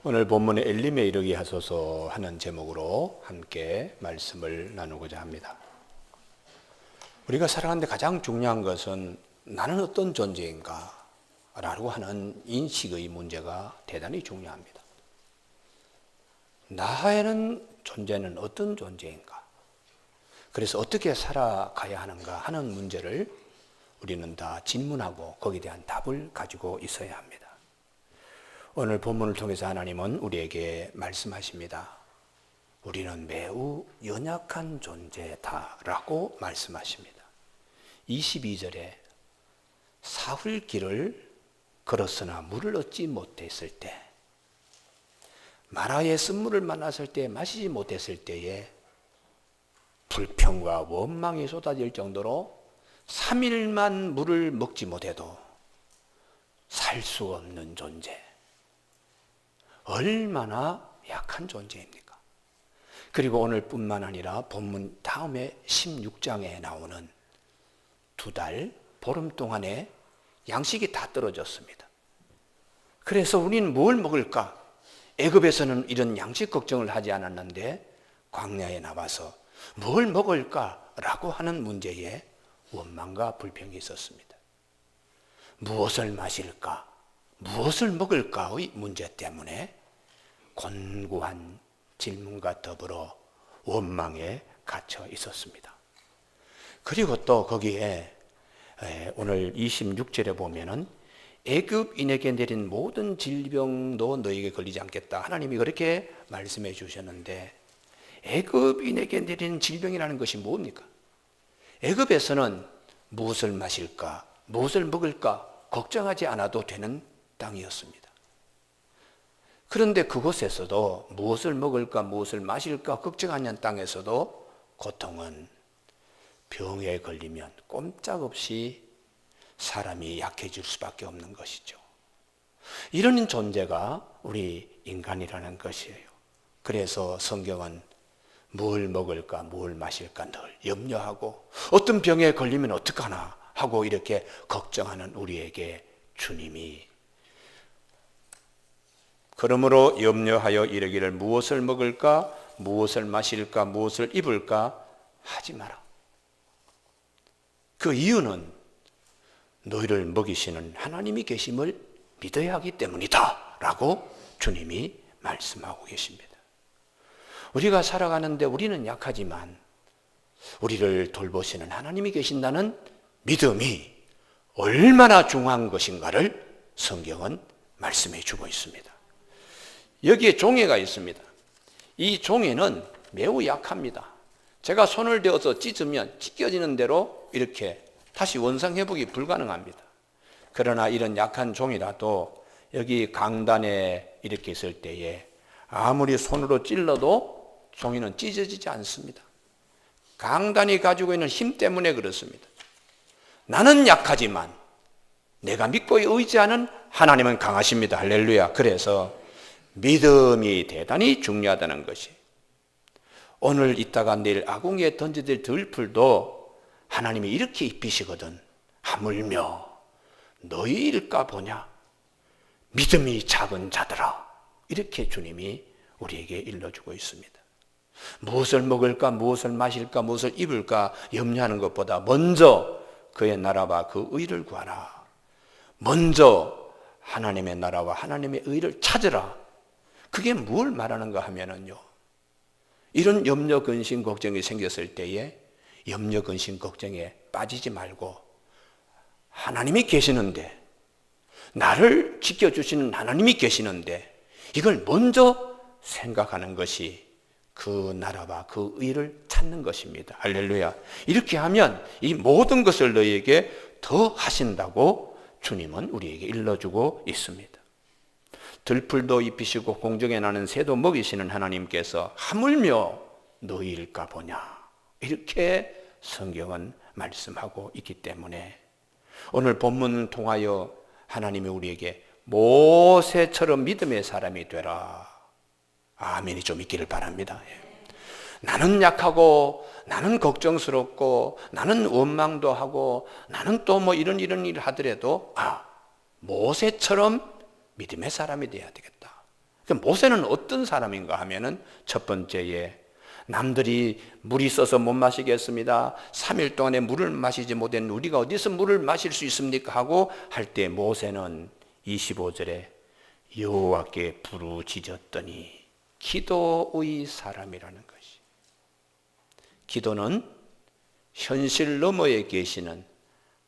오늘 본문의 엘림에 이르게 하소서 하는 제목으로 함께 말씀을 나누고자 합니다. 우리가 살아가는데 가장 중요한 것은 나는 어떤 존재인가 라고 하는 인식의 문제가 대단히 중요합니다. 나에는 존재는 어떤 존재인가, 그래서 어떻게 살아가야 하는가 하는 문제를 우리는 다 질문하고 거기에 대한 답을 가지고 있어야 합니다. 오늘 본문을 통해서 하나님은 우리에게 말씀하십니다. 우리는 매우 연약한 존재다라고 말씀하십니다. 22절에 사흘 길을 걸었으나 물을 얻지 못했을 때, 마라의 쓴물을 만났을 때 마시지 못했을 때에 불평과 원망이 쏟아질 정도로 3일만 물을 먹지 못해도 살 수 없는 존재, 얼마나 약한 존재입니까? 그리고 오늘뿐만 아니라 본문 다음에 16장에 나오는 2달 보름 동안에 양식이 다 떨어졌습니다. 그래서 우리는 뭘 먹을까? 애굽에서는 이런 양식 걱정을 하지 않았는데 광야에 나와서 뭘 먹을까라고 하는 문제에 원망과 불평이 있었습니다. 무엇을 마실까? 무엇을 먹을까의 문제 때문에 곤고한 질문과 더불어 원망에 갇혀 있었습니다. 그리고 또 거기에 오늘 26절에 보면은 애굽인에게 내린 모든 질병도 너에게 걸리지 않겠다. 하나님이 그렇게 말씀해 주셨는데 애굽인에게 내린 질병이라는 것이 뭡니까? 애굽에서는 무엇을 마실까, 무엇을 먹을까 걱정하지 않아도 되는 땅이었습니다. 그런데 그곳에서도 무엇을 먹을까, 무엇을 마실까 걱정하는 땅에서도 고통은 병에 걸리면 꼼짝없이 사람이 약해질 수밖에 없는 것이죠. 이런 존재가 우리 인간이라는 것이에요. 그래서 성경은 뭘 먹을까, 뭘 마실까 늘 염려하고 어떤 병에 걸리면 어떡하나 하고 이렇게 걱정하는 우리에게 주님이 그러므로 염려하여 이르기를 무엇을 먹을까, 무엇을 마실까, 무엇을 입을까 하지 마라. 그 이유는 너희를 먹이시는 하나님이 계심을 믿어야 하기 때문이다 라고 주님이 말씀하고 계십니다. 우리가 살아가는데 우리는 약하지만 우리를 돌보시는 하나님이 계신다는 믿음이 얼마나 중요한 것인가를 성경은 말씀해 주고 있습니다. 여기에 종애가 있습니다. 이 종애는 매우 약합니다. 제가 손을 대어서 찢으면 찢겨지는 대로 이렇게 다시 원상회복이 불가능합니다. 그러나 이런 약한 종이라도 여기 강단에 이렇게 있을 때에 아무리 손으로 찔러도 종이는 찢어지지 않습니다. 강단이 가지고 있는 힘 때문에 그렇습니다. 나는 약하지만 내가 믿고 의지하는 하나님은 강하십니다. 할렐루야. 그래서 믿음이 대단히 중요하다는 것이, 오늘 있다가 내일 아궁이에 던져질 들풀도 하나님이 이렇게 입히시거든. 하물며 너희일까 보냐, 믿음이 작은 자들아. 이렇게 주님이 우리에게 일러주고 있습니다. 무엇을 먹을까, 무엇을 마실까, 무엇을 입을까 염려하는 것보다 먼저 그의 나라와 그 의를 구하라. 먼저 하나님의 나라와 하나님의 의를 찾으라. 그게 뭘 말하는가 하면은요, 이런 염려, 근심, 걱정이 생겼을 때에 염려, 근심, 걱정에 빠지지 말고 하나님이 계시는데, 나를 지켜주시는 하나님이 계시는데 이걸 먼저 생각하는 것이 그 나라와 그 의를 찾는 것입니다. 할렐루야. 이렇게 하면 이 모든 것을 너희에게 더 하신다고 주님은 우리에게 일러주고 있습니다. 들풀도 입히시고 공중에 나는 새도 먹이시는 하나님께서 하물며 너희일까 보냐, 이렇게 성경은 말씀하고 있기 때문에 오늘 본문을 통하여 하나님이 우리에게 모세처럼 믿음의 사람이 되라. 아멘이 좀 있기를 바랍니다. 나는 약하고 나는 걱정스럽고 나는 원망도 하고 나는 또 뭐 이런 일을 하더라도 모세처럼 믿음의 사람이 되어야 되겠다. 모세는 어떤 사람인가 하면은 첫 번째에 남들이 물이 있어서 못 마시겠습니다. 3일 동안에 물을 마시지 못한 우리가 어디서 물을 마실 수 있습니까? 하고 할 때 모세는 25절에 여호와께 부르짖었더니 기도의 사람이라는 것이. 기도는 현실 너머에 계시는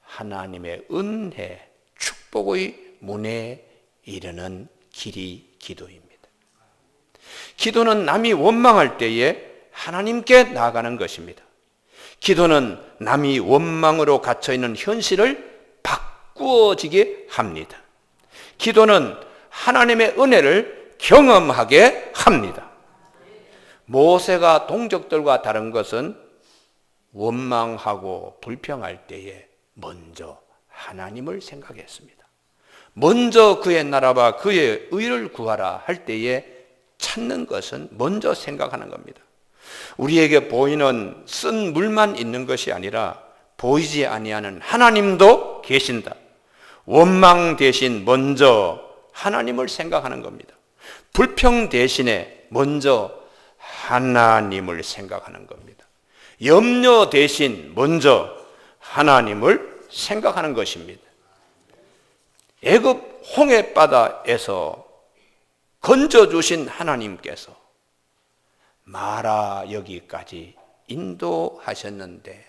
하나님의 은혜, 축복의 문에 이르는 길이 기도입니다. 기도는 남이 원망할 때에 하나님께 나아가는 것입니다. 기도는 남이 원망으로 갇혀있는 현실을 바꾸어지게 합니다. 기도는 하나님의 은혜를 경험하게 합니다. 모세가 동족들과 다른 것은 원망하고 불평할 때에 먼저 하나님을 생각했습니다. 먼저 그의 나라와 그의 의를 구하라 할 때에 찾는 것은 먼저 생각하는 겁니다. 우리에게 보이는 쓴 물만 있는 것이 아니라 보이지 아니하는 하나님도 계신다. 원망 대신 먼저 하나님을 생각하는 겁니다. 불평 대신에 먼저 하나님을 생각하는 겁니다. 염려 대신 먼저 하나님을 생각하는 것입니다. 애굽 홍해바다에서 건져주신 하나님께서 마라 여기까지 인도하셨는데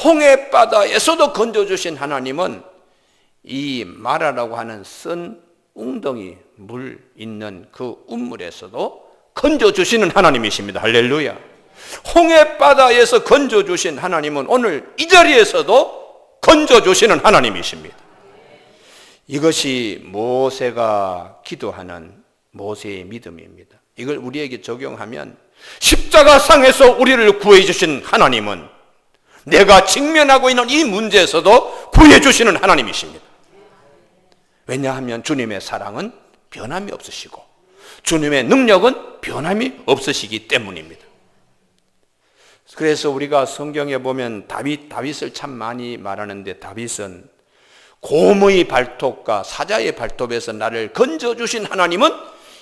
홍해바다에서도 건져주신 하나님은 이 마라라고 하는 쓴 웅덩이 물 있는 그 우물에서도 건져주시는 하나님이십니다. 할렐루야. 홍해바다에서 건져주신 하나님은 오늘 이 자리에서도 건져주시는 하나님이십니다. 이것이 모세가 기도하는 모세의 믿음입니다. 이걸 우리에게 적용하면 십자가상에서 우리를 구해 주신 하나님은 내가 직면하고 있는 이 문제에서도 구해 주시는 하나님이십니다. 왜냐하면 주님의 사랑은 변함이 없으시고 주님의 능력은 변함이 없으시기 때문입니다. 그래서 우리가 성경에 보면 다윗을 참 많이 말하는데 다윗은 곰의 발톱과 사자의 발톱에서 나를 건져주신 하나님은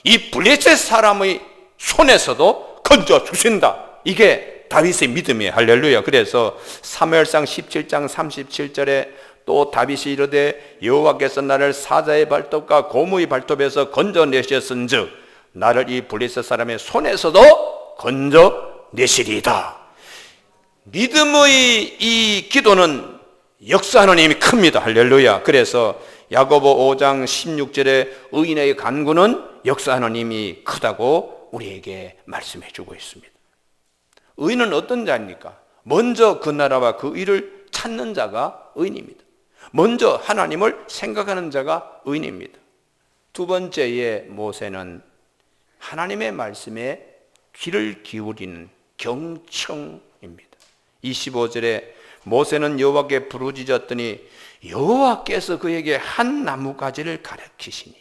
이 블레셋 사람의 손에서도 건져주신다. 이게 다윗의 믿음이에요. 할렐루야. 그래서 사무엘상 17장 37절에 또 다윗이 이르되 여호와께서 나를 사자의 발톱과 곰의 발톱에서 건져내셨은즉 나를 이 블레셋 사람의 손에서도 건져내시리이다. 믿음의 이 기도는 역사하는 힘이 큽니다. 할렐루야. 그래서 야고보 5장 16절에 의인의 간구는 역사하는 힘이 크다고 우리에게 말씀해 주고 있습니다. 의인은 어떤 자입니까? 먼저 그 나라와 그 일을 찾는 자가 의인입니다. 먼저 하나님을 생각하는 자가 의인입니다. 두 번째에 모세는 하나님의 말씀에 귀를 기울이는 경청입니다. 25절에 모세는 여호와께 부르짖었더니 여호와께서 그에게 한 나무가지를 가르치시니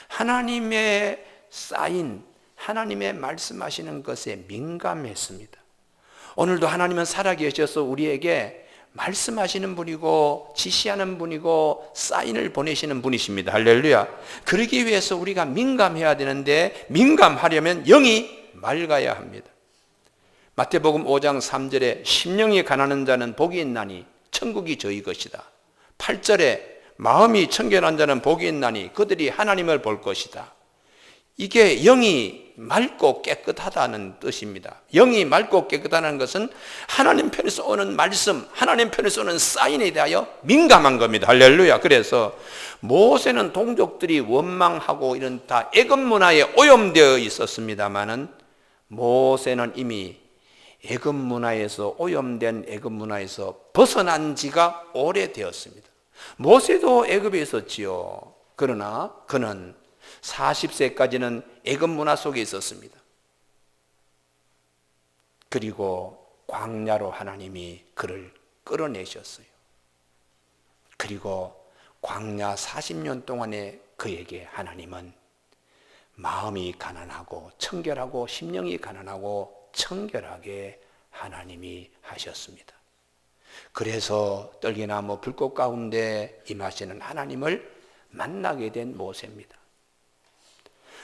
하나님의 사인, 하나님의 말씀하시는 것에 민감했습니다. 오늘도 하나님은 살아계셔서 우리에게 말씀하시는 분이고 지시하는 분이고 사인을 보내시는 분이십니다. 할렐루야. 그러기 위해서 우리가 민감해야 되는데 민감하려면 영이 맑아야 합니다. 마태복음 5장 3절에 심령이 가난한 자는 복이 있나니 천국이 저희 것이다. 8절에 마음이 청결한 자는 복이 있나니 그들이 하나님을 볼 것이다. 이게 영이 맑고 깨끗하다는 뜻입니다. 영이 맑고 깨끗하다는 것은 하나님 편에서 오는 말씀, 하나님 편에서 오는 사인에 대하여 민감한 겁니다. 할렐루야. 그래서 모세는 동족들이 원망하고 이런 다 애굽 문화에 오염되어 있었습니다마는 모세는 이미 애굽 문화에서 오염된 애굽 문화에서 벗어난 지가 오래되었습니다. 모세도 애굽에 있었지요. 그러나 그는 40세까지는 애굽 문화 속에 있었습니다. 그리고 광야로 하나님이 그를 끌어내셨어요. 그리고 광야 40년 동안에 그에게 하나님은 마음이 가난하고 청결하고 심령이 가난하고 청결하게 하나님이 하셨습니다. 그래서 떨기나무 불꽃 가운데 임하시는 하나님을 만나게 된 모세입니다.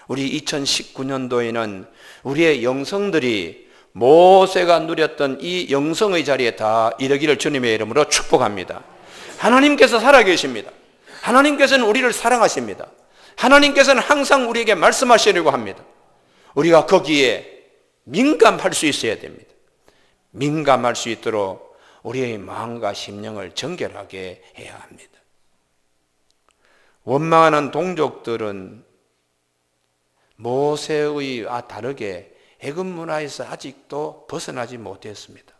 우리 2019년도에는 우리의 영성들이 모세가 누렸던 이 영성의 자리에 다 이르기를 주님의 이름으로 축복합니다. 하나님께서 살아계십니다. 하나님께서는 우리를 사랑하십니다. 하나님께서는 항상 우리에게 말씀하시려고 합니다. 우리가 거기에 민감할 수 있어야 됩니다. 민감할 수 있도록 우리의 마음과 심령을 정결하게 해야 합니다. 원망하는 동족들은 모세의와 다르게 애굽 문화에서 아직도 벗어나지 못했습니다.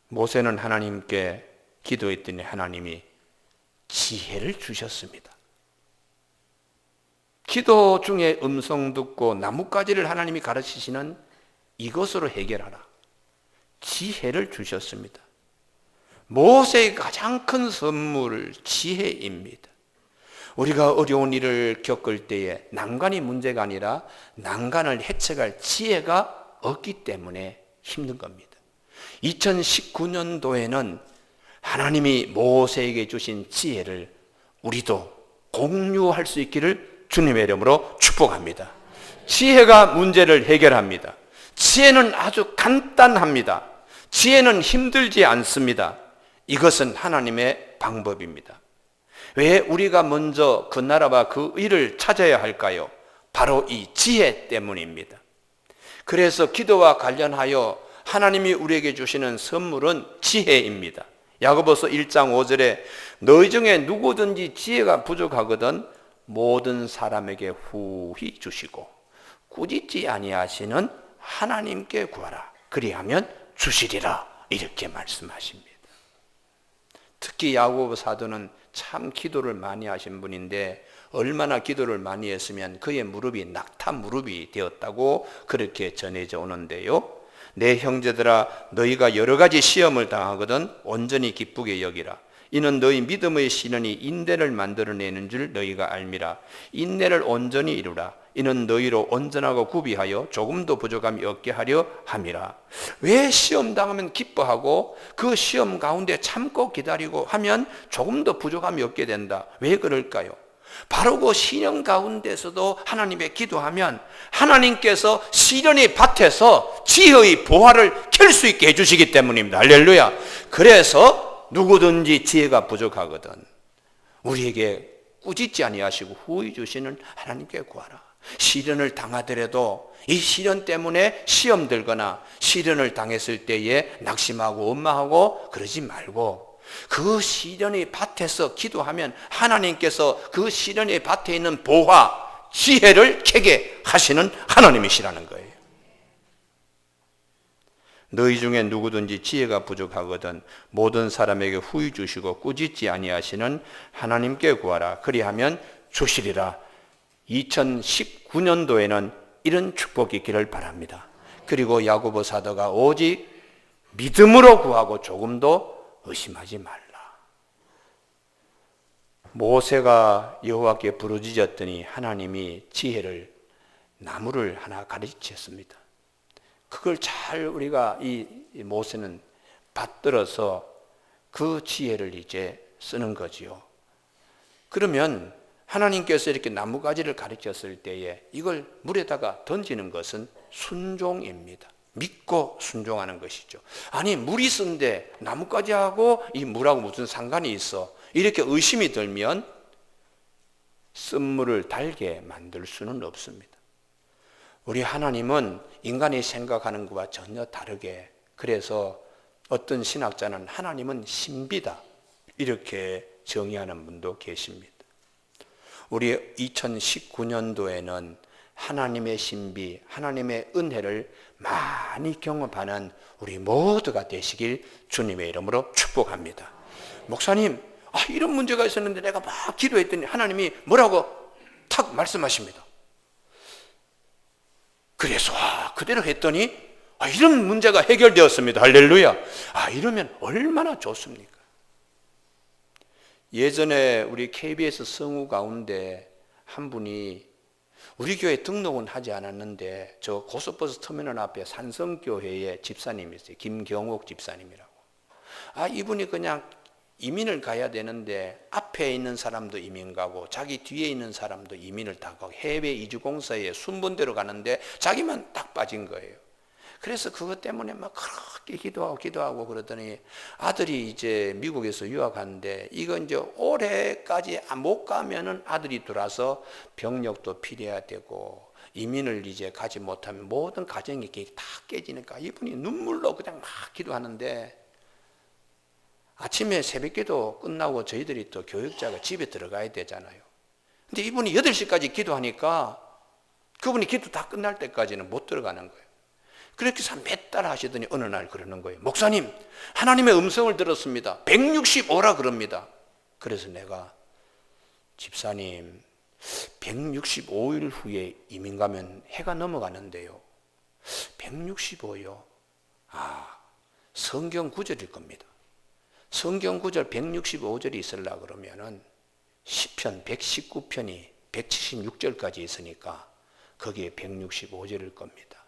모세는 하나님께 기도했더니 하나님이 지혜를 주셨습니다. 기도 중에 음성 듣고 나뭇가지를 하나님이 가르치시는 이것으로 해결하라. 지혜를 주셨습니다. 모세의 가장 큰 선물, 지혜입니다. 우리가 어려운 일을 겪을 때에 난관이 문제가 아니라 난관을 해책할 지혜가 없기 때문에 힘든 겁니다. 2019년도에는 하나님이 모세에게 주신 지혜를 우리도 공유할 수 있기를 주님의 이름으로 축복합니다. 지혜가 문제를 해결합니다. 지혜는 아주 간단합니다. 지혜는 힘들지 않습니다. 이것은 하나님의 방법입니다. 왜 우리가 먼저 그 나라와 그 의를 찾아야 할까요? 바로 이 지혜 때문입니다. 그래서 기도와 관련하여 하나님이 우리에게 주시는 선물은 지혜입니다. 야고보서 1장 5절에 너희 중에 누구든지 지혜가 부족하거든 모든 사람에게 후히 주시고 꾸짖지 아니하시는 하나님께 구하라. 그리하면 주시리라. 이렇게 말씀하십니다. 특히 야고보 사도는 참 기도를 많이 하신 분인데 얼마나 기도를 많이 했으면 그의 무릎이 낙타 무릎이 되었다고 그렇게 전해져 오는데요. 내 형제들아 너희가 여러 가지 시험을 당하거든 온전히 기쁘게 여기라. 이는 너희 믿음의 시련이 인내를 만들어내는 줄 너희가 알미라. 인내를 온전히 이루라. 이는 너희로 온전하고 구비하여 조금도 부족함이 없게 하려 함이라. 왜 시험 당하면 기뻐하고 그 시험 가운데 참고 기다리고 하면 조금도 부족함이 없게 된다. 왜 그럴까요? 바로 그 시련 가운데서도 하나님의 기도하면 하나님께서 시련의 밭에서 지혜의 보화를 켤 수 있게 해주시기 때문입니다. 할렐루야. 그래서 누구든지 지혜가 부족하거든 우리에게 꾸짖지 아니하시고 후히 주시는 하나님께 구하라. 시련을 당하더라도 이 시련 때문에 시험 들거나 시련을 당했을 때에 낙심하고 원망하고 그러지 말고 그 시련의 밭에서 기도하면 하나님께서 그 시련의 밭에 있는 보화, 지혜를 캐게 하시는 하나님이시라는 거예요. 너희 중에 누구든지 지혜가 부족하거든 모든 사람에게 후히 주시고 꾸짖지 아니하시는 하나님께 구하라. 그리하면 주시리라. 2019년도에는 이런 축복이 있기를 바랍니다. 그리고 야고보 사도가 오직 믿음으로 구하고 조금도 의심하지 말라. 모세가 여호와께 부르짖었더니 하나님이 지혜를 나무를 하나 가르치셨습니다. 그걸 잘 우리가 이 모세는 받들어서 그 지혜를 이제 쓰는 거지요. 그러면 하나님께서 이렇게 나무가지를 가르쳤을 때에 이걸 물에다가 던지는 것은 순종입니다. 믿고 순종하는 것이죠. 아니 물이 쓴데 나뭇가지하고 이 물하고 무슨 상관이 있어? 이렇게 의심이 들면 쓴물을 달게 만들 수는 없습니다. 우리 하나님은 인간이 생각하는 것과 전혀 다르게 그래서 어떤 신학자는 하나님은 신비다 이렇게 정의하는 분도 계십니다. 우리 2019년도에는 하나님의 신비, 하나님의 은혜를 많이 경험하는 우리 모두가 되시길 주님의 이름으로 축복합니다. 목사님, 이런 문제가 있었는데 내가 막 기도했더니 하나님이 뭐라고 탁 말씀하십니다. 그래서 그대로 했더니 이런 문제가 해결되었습니다. 할렐루야. 이러면 얼마나 좋습니까? 예전에 우리 KBS 성우 가운데 한 분이 우리 교회 등록은 하지 않았는데 저 고속버스 터미널 앞에 산성교회의 집사님이 있어요. 김경옥 집사님이라고. 이분이 그냥 이민을 가야 되는데 앞에 있는 사람도 이민 가고 자기 뒤에 있는 사람도 이민을 다 가고 해외 이주공사에 순번대로 가는데 자기만 딱 빠진 거예요. 그래서 그것 때문에 막 그렇게 기도하고 그러더니 아들이 이제 미국에서 유학하는데 이거 이제 올해까지 못 가면은 아들이 들어와서 병력도 필요해야 되고 이민을 이제 가지 못하면 모든 가정이 다 깨지니까 이분이 눈물로 그냥 막 기도하는데 아침에 새벽기도 끝나고 저희들이 또 교육자가 집에 들어가야 되잖아요. 근데 이분이 8시까지 기도하니까 그분이 기도 다 끝날 때까지는 못 들어가는 거예요. 그렇게 해서 몇 달 하시더니 어느 날 그러는 거예요. 목사님, 하나님의 음성을 들었습니다. 165라 그럽니다. 그래서 내가 집사님 165일 후에 이민 가면 해가 넘어가는데요. 165요? 성경 구절일 겁니다. 성경 구절 165절이 있으려고 그러면은 시편 119편이 176절까지 있으니까 거기에 165절일 겁니다.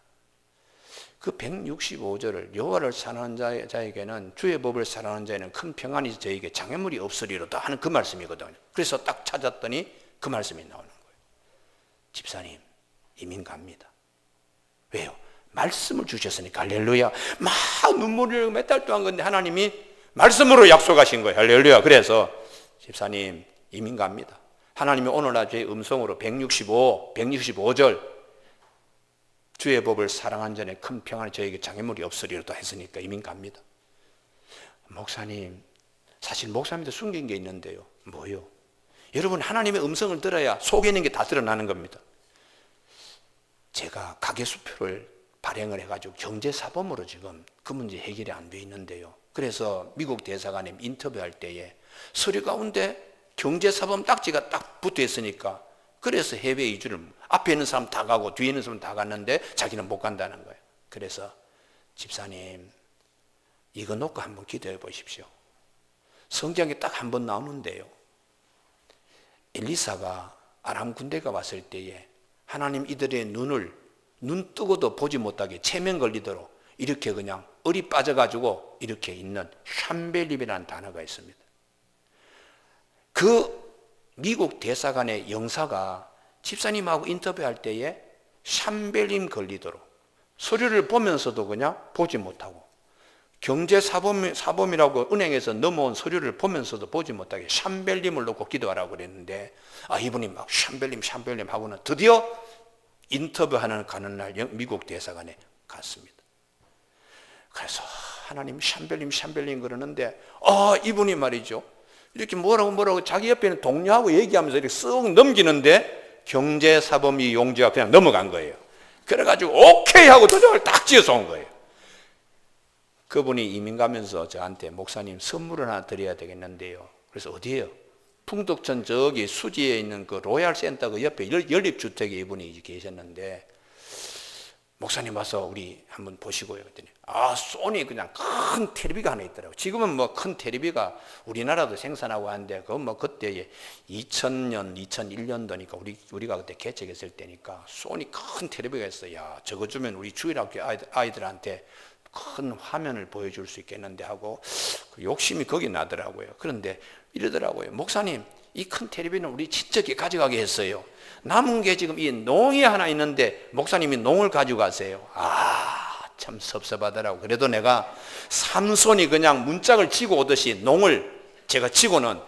그 165절을 여호와를 사랑하는 자에게는 주의 법을 사랑하는 자에는 큰 평안이 저에게 장애물이 없으리로다 하는 그 말씀이거든요. 그래서 딱 찾았더니 그 말씀이 나오는 거예요. 집사님 이민 갑니다. 왜요? 말씀을 주셨으니까. 할렐루야. 막 눈물을 몇 달 동안 건데 하나님이 말씀으로 약속하신 거예요. 할렐루야. 그래서 집사님 이민 갑니다. 하나님이 오늘날 제 음성으로 165절 주의 법을 사랑한 자는 큰 평안이 저에게 장애물이 없으리로다 했으니까 이민 갑니다. 목사님, 사실 목사님도 숨긴 게 있는데요. 뭐요? 여러분 하나님의 음성을 들어야 속에 있는 게 다 드러나는 겁니다. 제가 가계수표를 발행을 해가지고 경제사범으로 지금 그 문제 해결이 안 돼 있는데요. 그래서 미국 대사관에 인터뷰할 때에 서류 가운데 경제사범 딱지가 딱 붙어 있으니까 그래서 해외 이주를 앞에 있는 사람 다 가고 뒤에 있는 사람 다 갔는데 자기는 못 간다는 거예요. 그래서 집사님 이거 놓고 한번 기도해 보십시오. 성경에 딱 한 번 나오는데요. 엘리사가 아람 군대가 왔을 때에 하나님 이들의 눈 뜨고도 보지 못하게 체면 걸리도록 이렇게 그냥 얼이 빠져가지고 이렇게 있는 샴벨림이라는 단어가 있습니다. 그 미국 대사관의 영사가 집사님하고 인터뷰할 때에 샴벨림 걸리도록 서류를 보면서도 그냥 보지 못하고 경제사범이라고 은행에서 넘어온 서류를 보면서도 보지 못하게 샴벨림을 놓고 기도하라고 그랬는데 이분이 막 샴벨림 하고는 드디어 인터뷰하는 가는 날 미국 대사관에 갔습니다. 그래서 하나님 샴벨림 그러는데 이분이 말이죠. 이렇게 뭐라고 자기 옆에 있는 동료하고 얘기하면서 이렇게 쓱 넘기는데 경제사범이 용지가 그냥 넘어간 거예요. 그래가지고 오케이 하고 도장을 딱 지어서 온 거예요. 그분이 이민 가면서 저한테 목사님 선물을 하나 드려야 되겠는데요. 그래서 어디에요? 풍덕천 저기 수지에 있는 그 로얄센터 그 옆에 연립주택에 이분이 계셨는데 목사님 와서 우리 한번 보시고요. 그랬더니 소니 그냥 큰 텔레비가 하나 있더라고요. 지금은 뭐 큰 텔레비가 우리나라도 생산하고 하는데 그건 뭐 그때 2000년, 2001년도니까 우리가 그때 개척했을 때니까 소니 큰 텔레비가 있어요. 야, 저거 주면 우리 주일학교 아이들한테 큰 화면을 보여줄 수 있겠는데 하고 욕심이 거기 나더라고요. 그런데 이러더라고요. 목사님, 이 큰 텔레비는 우리 친척이 가져가게 했어요. 남은 게 지금 이 농이 하나 있는데 목사님이 농을 가지고 가세요. 참 섭섭하더라고. 그래도 내가 삼손이 그냥 문짝을 치고 오듯이 농을 제가 치고는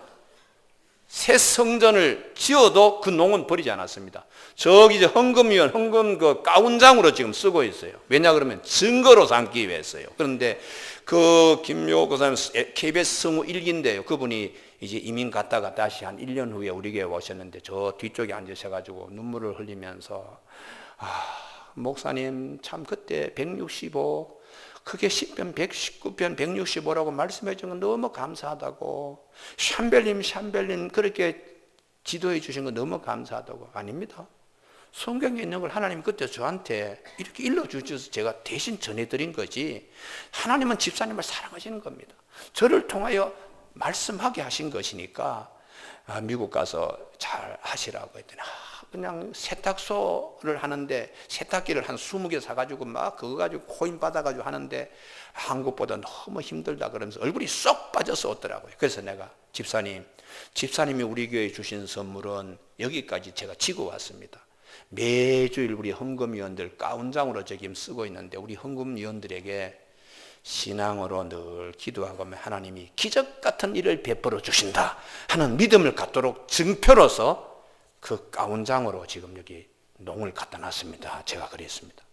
새 성전을 지어도 그 농은 버리지 않았습니다. 저기 이제 헌금 그 가운장으로 지금 쓰고 있어요. 왜냐 그러면 증거로 삼기 위해서요. 그런데 그 김묘 고사님 KBS 성우 1기인데요. 그분이 이제 이민 갔다가 다시 한 1년 후에 우리 교회 오셨는데 저 뒤쪽에 앉으셔가지고 눈물을 흘리면서 목사님 참 그때 165 그게 10편 119편 165라고 말씀해 준 건 너무 감사하다고 샴벨림 그렇게 지도해 주신 거 너무 감사하다고. 아닙니다. 성경에 있는 걸 하나님 그때 저한테 이렇게 일러주셔서 제가 대신 전해드린 거지 하나님은 집사님을 사랑하시는 겁니다. 저를 통하여 말씀하게 하신 것이니까 미국 가서 잘 하시라고 했더니 그냥 세탁소를 하는데 세탁기를 한 20개 사가지고 막 그거 가지고 코인 받아가지고 하는데 한국보다 너무 힘들다 그러면서 얼굴이 쏙 빠져서 오더라고요. 그래서 내가 집사님이 우리 교회에 주신 선물은 여기까지 제가 지고 왔습니다. 매주일 우리 헌금위원들 가운장으로 저기 쓰고 있는데 우리 헌금위원들에게 신앙으로 늘 기도하고 하나님이 기적 같은 일을 베풀어 주신다 하는 믿음을 갖도록 증표로서 그 가운장으로 지금 여기 농을 갖다 놨습니다. 제가 그랬습니다.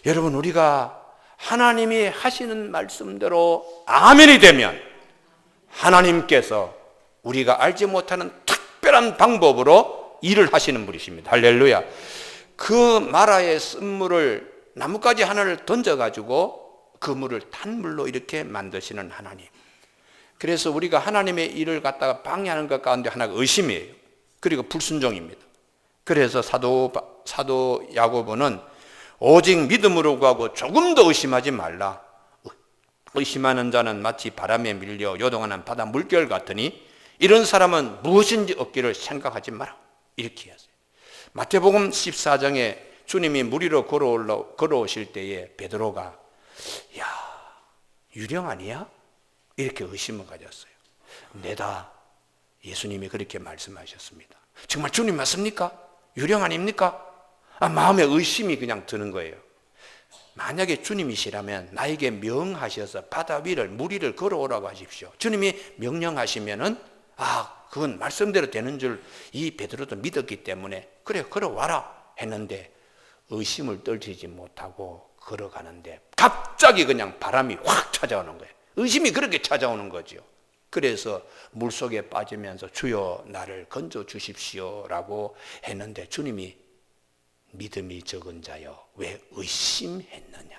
여러분, 우리가 하나님이 하시는 말씀대로 아멘이 되면 하나님께서 우리가 알지 못하는 특별한 방법으로 일을 하시는 분이십니다. 할렐루야. 그 마라의 쓴물을 나뭇가지 하나를 던져가지고 그 물을 단물로 이렇게 만드시는 하나님. 그래서 우리가 하나님의 일을 갖다가 방해하는 것 가운데 하나가 의심이에요. 그리고 불순종입니다. 그래서 사도 야고보는 오직 믿음으로 구하고 조금 더 의심하지 말라. 의심하는 자는 마치 바람에 밀려 요동하는 바다 물결 같으니 이런 사람은 무엇인지 얻기를 생각하지 마라. 이렇게 하세요. 마태복음 14장에 주님이 물 위로 걸어오실 때에 베드로가 야, 유령 아니야? 이렇게 의심을 가졌어요. 내다. 예수님이 그렇게 말씀하셨습니다. 정말 주님 맞습니까? 유령 아닙니까? 마음에 의심이 그냥 드는 거예요. 만약에 주님이시라면 나에게 명하셔서 바다 위를 물 위를 걸어오라고 하십시오. 주님이 명령하시면은 그건 말씀대로 되는 줄 이 베드로도 믿었기 때문에 그래 걸어와라 했는데 의심을 떨치지 못하고 걸어가는데 갑자기 그냥 바람이 확 찾아오는 거예요. 의심이 그렇게 찾아오는 거죠. 그래서 물속에 빠지면서 주여 나를 건져 주십시오 라고 했는데 주님이 믿음이 적은 자여 왜 의심했느냐.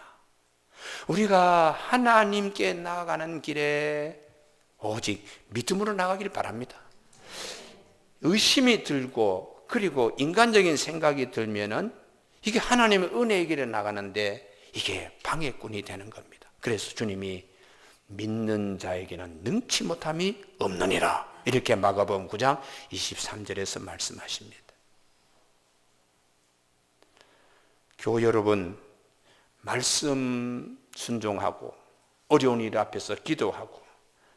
우리가 하나님께 나아가는 길에 오직 믿음으로 나가기를 바랍니다. 의심이 들고 그리고 인간적인 생각이 들면은 이게 하나님의 은혜의 길에 나가는데 이게 방해꾼이 되는 겁니다. 그래서 주님이 믿는 자에게는 능치 못함이 없느니라 이렇게 마가복음 9장 23절에서 말씀하십니다. 교우 여러분, 말씀 순종하고 어려운 일 앞에서 기도하고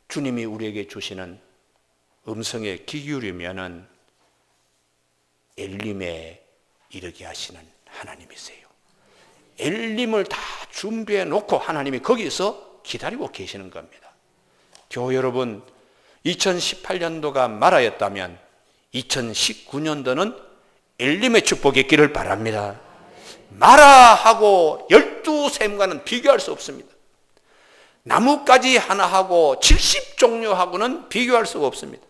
주님이 우리에게 주시는 음성에 귀 기울이면은 엘림에 이르게 하시는 하나님이세요. 엘림을 다 준비해 놓고 하나님이 거기서 기다리고 계시는 겁니다. 교우 여러분, 2018년도가 마라였다면 2019년도는 엘림의 축복이 있기를 바랍니다. 마라하고 12샘과는 비교할 수 없습니다. 나뭇가지 하나하고 70종류하고는 비교할 수가 없습니다.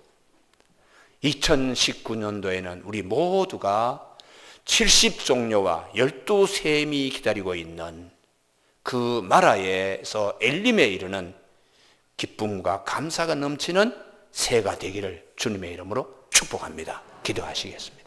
2019년도에는 우리 모두가 70종류와 12샘이 기다리고 있는 그 마라에서 엘림에 이르는 기쁨과 감사가 넘치는 새가 되기를 주님의 이름으로 축복합니다. 기도하시겠습니다.